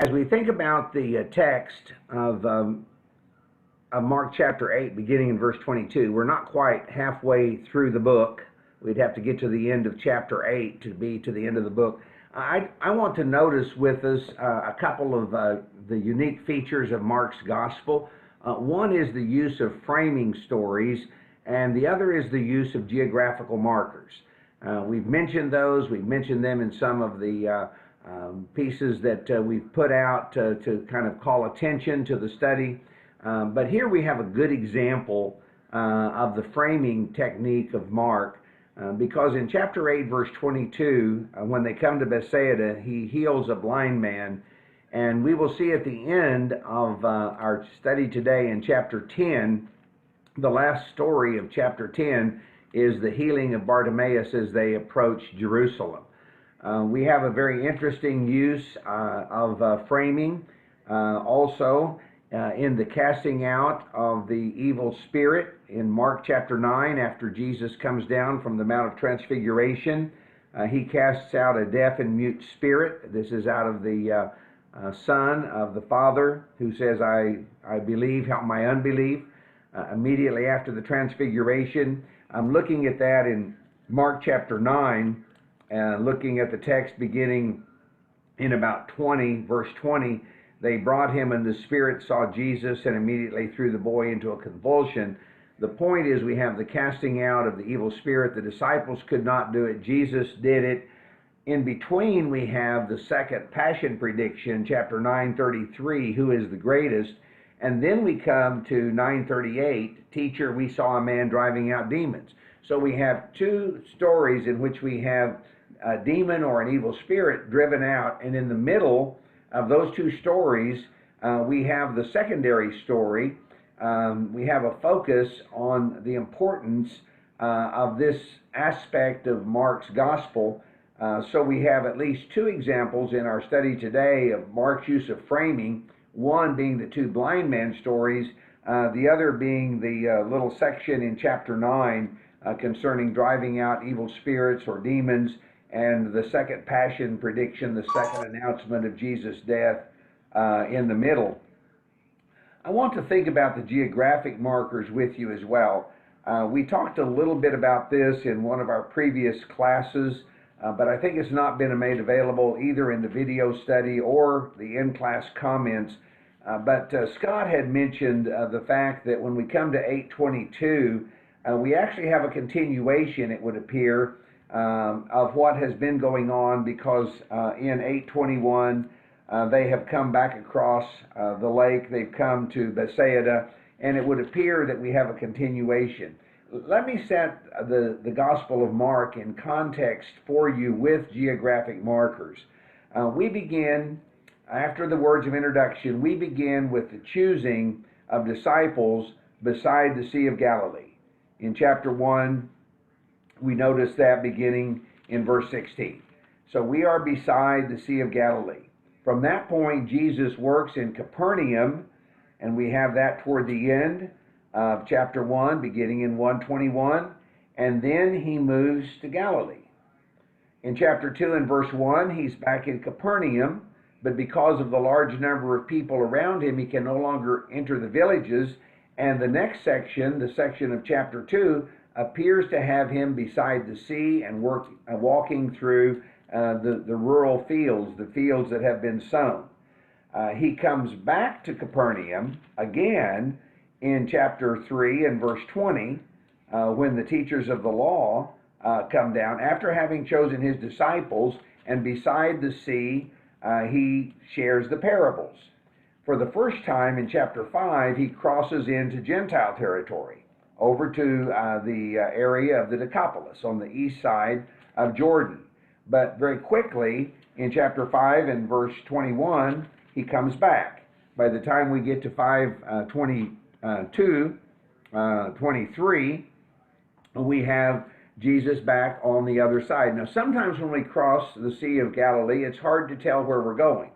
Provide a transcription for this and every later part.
As we think about the text of Mark chapter 8, beginning in verse 22, we're not quite halfway through the book. We'd have to get to the end of chapter 8 to be to the end of the book. I want to notice with us a couple of the unique features of Mark's gospel. One is the use of framing stories, and the other is the use of geographical markers. We've mentioned those. We've mentioned them in some of the pieces that we've put out to kind of call attention to the study. But here we have a good example of the framing technique of Mark, because in chapter 8, verse 22, when they come to Bethsaida, he heals a blind man. And we will see at the end of our study today in chapter 10, the last story of chapter 10 is the healing of Bartimaeus as they approach Jerusalem. We have a very interesting use of framing also in the casting out of the evil spirit in Mark chapter 9. After Jesus comes down from the Mount of Transfiguration, he casts out a deaf and mute spirit. This is out of the Son of the Father, who says, I believe, help my unbelief. Immediately after the Transfiguration, I'm looking at that in Mark chapter 9, looking at the text beginning in about 20, verse 20. They brought him, and the spirit saw Jesus and immediately threw the boy into a convulsion. The point is, we have the casting out of the evil spirit. The disciples could not do it. Jesus did it. In between, we have the second passion prediction, chapter 9:33, who is the greatest? And then we come to 9:38, teacher, we saw a man driving out demons. So we have two stories in which we have a demon or an evil spirit driven out, and in the middle of those two stories, we have the secondary story. We have a focus on the importance of this aspect of Mark's gospel. So we have at least two examples in our study today of Mark's use of framing, one being the two blind man stories, the other being the little section in chapter 9 concerning driving out evil spirits or demons, and the second passion prediction, the second announcement of Jesus' death in the middle. I want to think about the geographic markers with you as well. We talked a little bit about this in one of our previous classes, but I think it's not been made available either in the video study or the in-class comments. But Scott had mentioned the fact that when we come to 8:22, we actually have a continuation, it would appear, of what has been going on, because in 8:21 they have come back across the lake, they've come to Bethsaida, and it would appear that we have a continuation. Let me set the Gospel of Mark in context for you with geographic markers. We begin, after the words of introduction, we begin with the choosing of disciples beside the Sea of Galilee. In chapter 1, we notice that beginning in verse 16. So we are beside the Sea of Galilee. From that point, Jesus works in Capernaum, and we have that toward the end of chapter 1, beginning in 1:21, and then he moves to Galilee. In chapter 2 and verse 1, he's back in Capernaum, but because of the large number of people around him, he can no longer enter the villages, and the next section, the section of chapter 2, appears to have him beside the sea and walking through the rural fields, the fields that have been sown. He comes back to Capernaum again in chapter 3 and verse 20, when the teachers of the law come down, after having chosen his disciples, and beside the sea he shares the parables. For the first time in chapter 5, he crosses into Gentile territory, over to the area of the Decapolis on the east side of Jordan. But very quickly, in chapter 5 and verse 21, he comes back. By the time we get to 5:23, we have Jesus back on the other side. Now, sometimes when we cross the Sea of Galilee, it's hard to tell where we're going.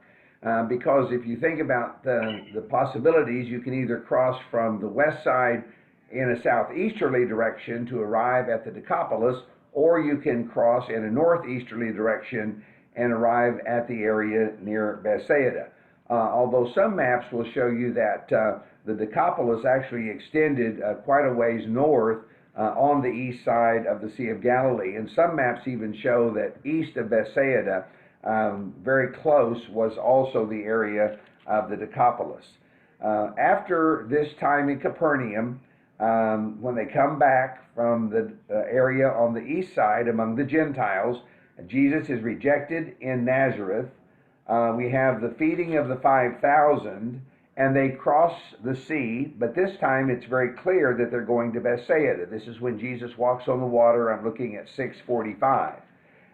Because if you think about the possibilities, you can either cross from the west side in a southeasterly direction to arrive at the Decapolis, or you can cross in a northeasterly direction and arrive at the area near Bethsaida. although some maps will show you that the Decapolis actually extended quite a ways north on the east side of the Sea of Galilee. And some maps even show that east of Bethsaida, very close, was also the area of the Decapolis. After this time in Capernaum, when they come back from the area on the east side among the Gentiles, Jesus is rejected in Nazareth. We have the feeding of the 5,000, and they cross the sea, but this time it's very clear that they're going to Bethsaida. This is when Jesus walks on the water. I'm looking at 6:45.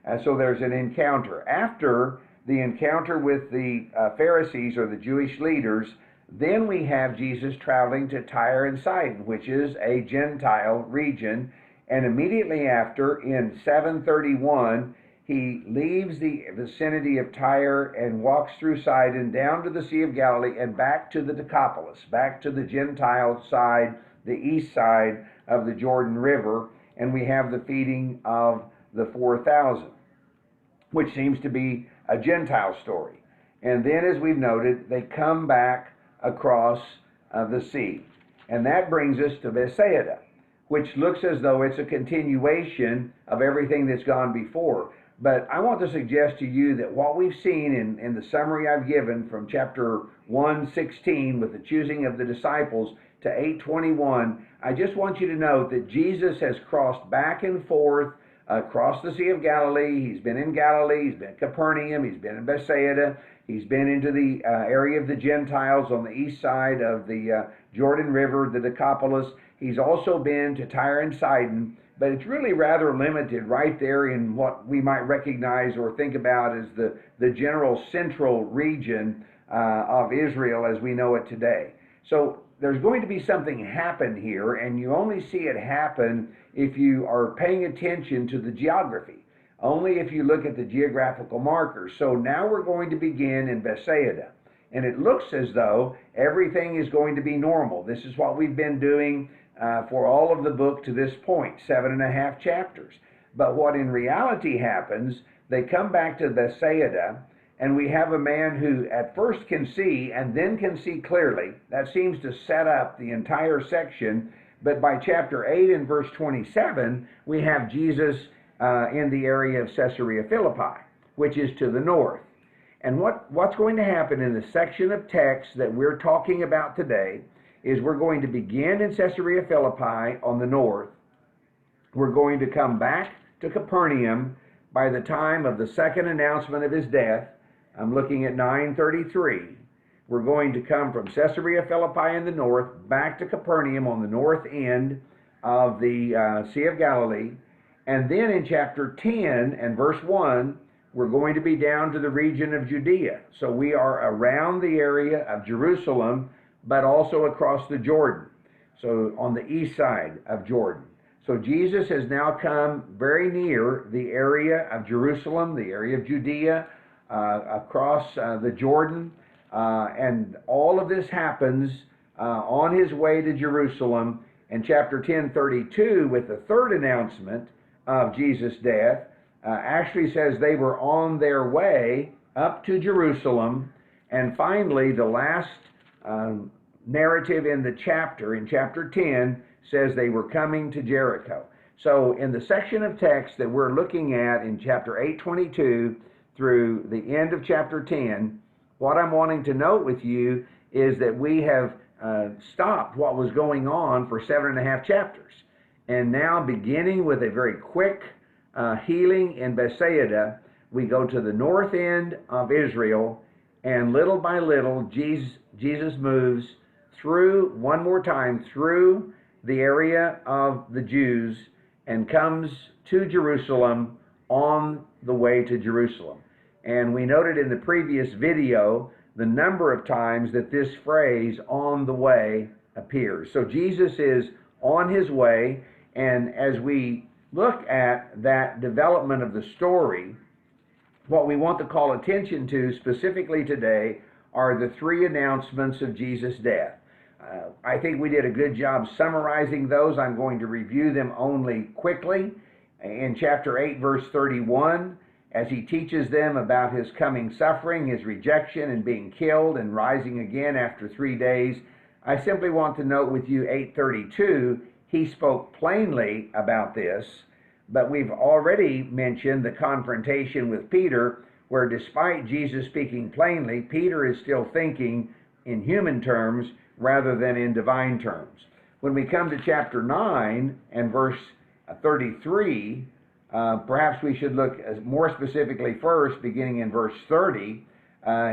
And so there's an encounter. After the encounter with the Pharisees, or the Jewish leaders, then we have Jesus traveling to Tyre and Sidon, which is a Gentile region. And immediately after, in 7:31, he leaves the vicinity of Tyre and walks through Sidon down to the Sea of Galilee and back to the Decapolis, back to the Gentile side, the east side of the Jordan River. And we have the feeding of the 4,000, which seems to be a Gentile story. And then, as we've noted, they come back across the sea. And that brings us to Bethsaida, which looks as though it's a continuation of everything that's gone before. But I want to suggest to you that what we've seen in the summary I've given from chapter 1:16 with the choosing of the disciples to 8:21, I just want you to note that Jesus has crossed back and forth across the Sea of Galilee. He's been in Galilee, he's been in Capernaum, he's been in Bethsaida, he's been into the area of the Gentiles on the east side of the Jordan River, the Decapolis. He's also been to Tyre and Sidon, but it's really rather limited right there in what we might recognize or think about as the general central region of Israel as we know it today. So there's going to be something happen here, and you only see it happen if you are paying attention to the geography, only if you look at the geographical markers. So now we're going to begin in Bethsaida, and it looks as though everything is going to be normal. This is what we've been doing for all of the book to this point, 7.5 chapters. But what in reality happens, they come back to Bethsaida, and we have a man who at first can see and then can see clearly. That seems to set up the entire section. But by chapter 8 and verse 27, we have Jesus in the area of Caesarea Philippi, which is to the north. And what's going to happen in the section of text that we're talking about today is we're going to begin in Caesarea Philippi on the north. We're going to come back to Capernaum by the time of the second announcement of his death. I'm looking at 9:33. We're going to come from Caesarea Philippi in the north back to Capernaum on the north end of the Sea of Galilee. And then in chapter 10 and verse 1, we're going to be down to the region of Judea. So we are around the area of Jerusalem, but also across the Jordan, so on the east side of Jordan. So Jesus has now come very near the area of Jerusalem, the area of Judea, across the Jordan, and all of this happens on his way to Jerusalem. And chapter 10:32, with the third announcement of Jesus' death, actually says they were on their way up to Jerusalem. And finally, the last narrative in the chapter, in chapter 10, says they were coming to Jericho. So in the section of text that we're looking at in chapter 8:22 through the end of chapter 10, what I'm wanting to note with you is that we have stopped what was going on for 7.5 chapters. And now, beginning with a very quick healing in Bethsaida, we go to the north end of Israel, and little by little, Jesus moves through, one more time, through the area of the Jews and comes to Jerusalem on the way to Jerusalem. And we noted in the previous video the number of times that this phrase, on the way, appears. So Jesus is on his way, and as we look at that development of the story, what we want to call attention to specifically today are the three announcements of Jesus' death. I think we did a good job summarizing those. I'm going to review them only quickly. In chapter 8, verse 31, as he teaches them about his coming suffering, his rejection, and being killed and rising again after 3 days. I simply want to note with you 8:32, he spoke plainly about this, but we've already mentioned the confrontation with Peter, where despite Jesus speaking plainly, Peter is still thinking in human terms rather than in divine terms. When we come to chapter 9 and verse 33, perhaps we should look more specifically first, beginning in verse 30.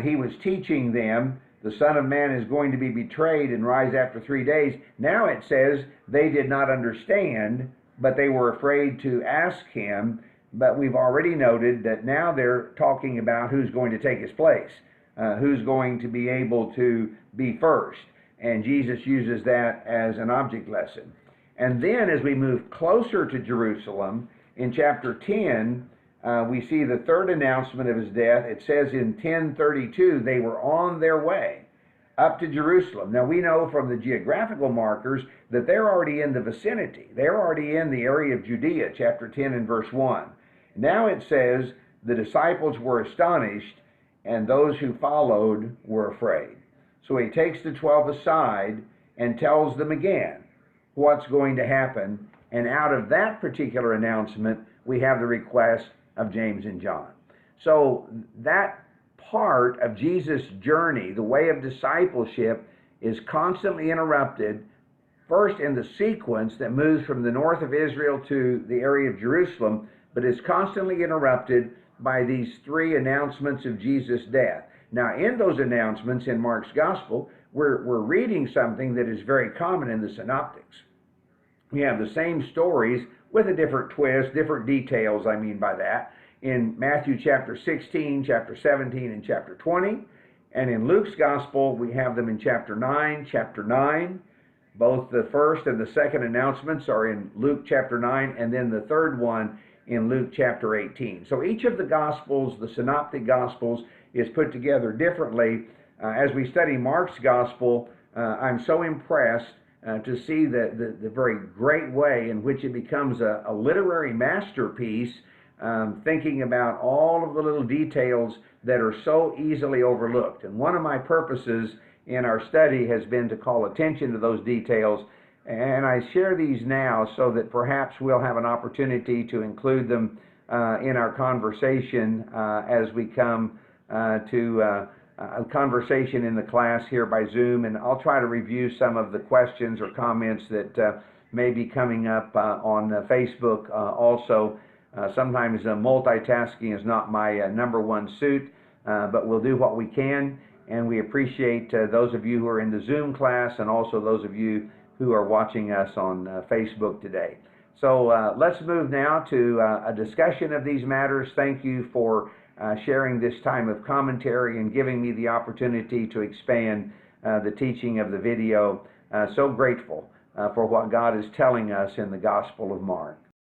He was teaching them, the Son of Man is going to be betrayed and rise after 3 days. Now it says they did not understand, but they were afraid to ask him. But we've already noted that now they're talking about who's going to take his place, who's going to be able to be first. And Jesus uses that as an object lesson. And then as we move closer to Jerusalem, in chapter 10, we see the third announcement of his death. It says in 10:32, they were on their way up to Jerusalem. Now we know from the geographical markers that they're already in the vicinity. They're already in the area of Judea, chapter 10 and verse 1. Now it says the disciples were astonished and those who followed were afraid. So he takes the 12 aside and tells them again what's going to happen. And out of that particular announcement, we have the request of James and John. So that part of Jesus' journey, the way of discipleship, is constantly interrupted, first in the sequence that moves from the north of Israel to the area of Jerusalem, but is constantly interrupted by these three announcements of Jesus' death. Now, in those announcements in Mark's Gospel, we're reading something that is very common in the Synoptics. We have the same stories with a different twist, different details, I mean by that, in Matthew chapter 16, chapter 17, and chapter 20. And in Luke's Gospel, we have them in chapter 9. Both the first and the second announcements are in Luke chapter 9, and then the third one in Luke chapter 18. So each of the Gospels, the Synoptic Gospels, is put together differently. As we study Mark's Gospel, I'm so impressed to see the very great way in which it becomes a literary masterpiece, thinking about all of the little details that are so easily overlooked. And one of my purposes in our study has been to call attention to those details, and I share these now so that perhaps we'll have an opportunity to include them in our conversation as we come to a conversation in the class here by Zoom, and I'll try to review some of the questions or comments that may be coming up on Facebook also. Sometimes multitasking is not my number one suit, but we'll do what we can, and we appreciate those of you who are in the Zoom class and also those of you who are watching us on Facebook today. So let's move now to a discussion of these matters. Thank you for sharing this time of commentary and giving me the opportunity to expand the teaching of the video. So grateful for what God is telling us in the Gospel of Mark.